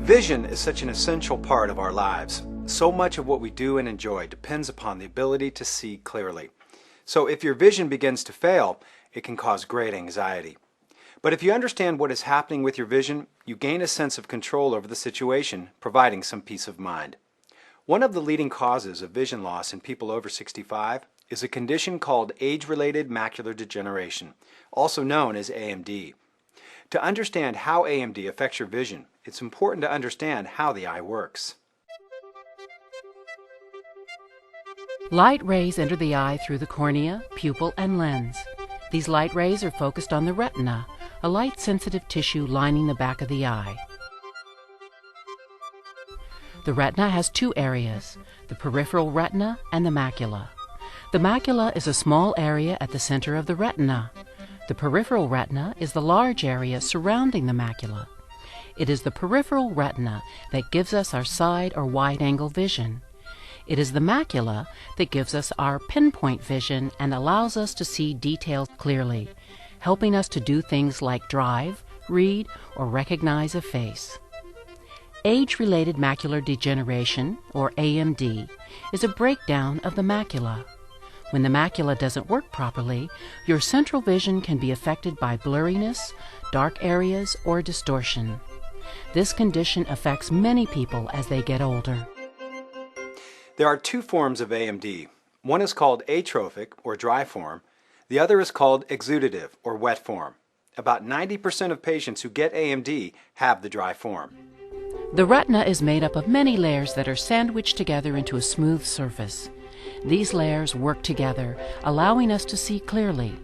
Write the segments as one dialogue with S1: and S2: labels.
S1: Vision is such an essential part of our lives. So much of what we do and enjoy depends upon the ability to see clearly. So if your vision begins to fail, it can cause great anxiety. But if you understand what is happening with your vision, you gain a sense of control over the situation, providing some peace of mind. One of the leading causes of vision loss in people over 65 is a condition called age-related macular degeneration, also known as AMD. To understand how AMD affects your vision, it's important to understand how the eye works.
S2: Light rays enter the eye through the cornea, pupil, and lens. These light rays are focused on the retina, a light-sensitive tissue lining the back of the eye. The retina has two areas, the peripheral retina and the macula. The macula is a small area at the center of the retina. The peripheral retina is the large area surrounding the macula. It is the peripheral retina that gives us our side or wide-angle vision. It is the macula that gives us our pinpoint vision and allows us to see details clearly, helping us to do things like drive, read, or recognize a face. Age-related macular degeneration, or AMD, is a breakdown of the macula. When the macula doesn't work properly, your central vision can be affected by blurriness, dark areas, or distortion. This condition affects many people as they get older.
S1: There are two forms of AMD. One is called atrophic, or dry form. The other is called exudative, or wet form. About 90% of patients who get AMD have the dry form.
S2: The retina is made up of many layers that are sandwiched together into a smooth surface. These layers work together, allowing us to see clearly.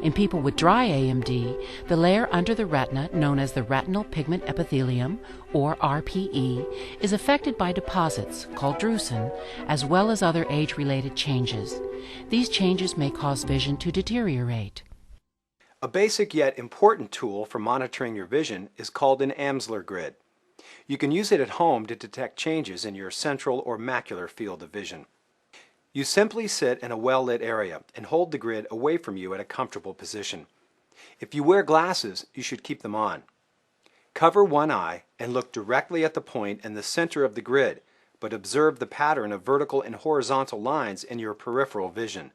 S2: In people with dry AMD, the layer under the retina, known as the retinal pigment epithelium, or RPE, is affected by deposits, called drusen, as well as other age-related changes. These changes may cause vision to deteriorate.
S1: A basic yet important tool for monitoring your vision is called an Amsler grid. You can use it at home to detect changes in your central or macular field of vision. You simply sit in a well-lit area and hold the grid away from you at a comfortable position. If you wear glasses, you should keep them on. Cover one eye and look directly at the point in the center of the grid, but observe the pattern of vertical and horizontal lines in your peripheral vision.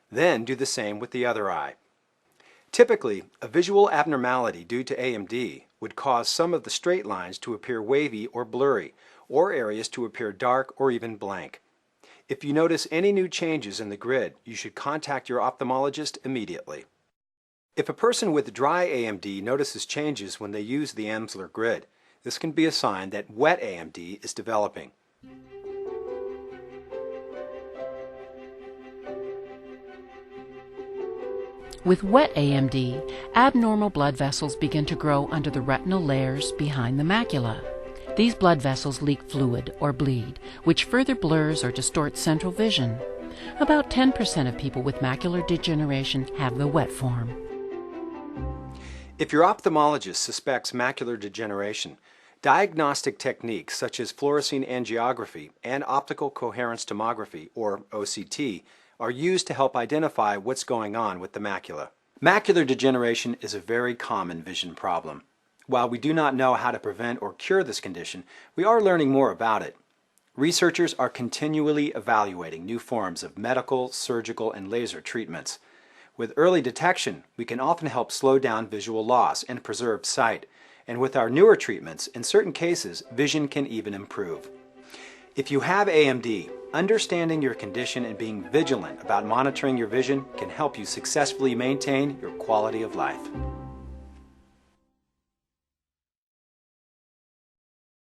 S1: Then do the same with the other eye. Typically, a visual abnormality due to AMD would cause some of the straight lines to appear wavy or blurry, or areas to appear dark or even blank. If you notice any new changes in the grid, you should contact your ophthalmologist immediately. If a person with dry AMD notices changes when they use the Amsler grid, this can be a sign that wet AMD is developing.
S2: With wet AMD, abnormal blood vessels begin to grow under the retinal layers behind the macula. These blood vessels leak fluid or bleed, which further blurs or distorts central vision. About 10% of people with macular degeneration have the wet form.
S1: If your ophthalmologist suspects macular degeneration, diagnostic techniques such as fluorescein angiography and optical coherence tomography, or OCT, are used to help identify what's going on with the macula. Macular degeneration is a very common vision problem. While we do not know how to prevent or cure this condition, we are learning more about it. Researchers are continually evaluating new forms of medical, surgical, and laser treatments. With early detection, we can often help slow down visual loss and preserve sight, and with our newer treatments, in certain cases, vision can even improve. If you have AMD, understanding your condition and being vigilant about monitoring your vision can help you successfully maintain your quality of life.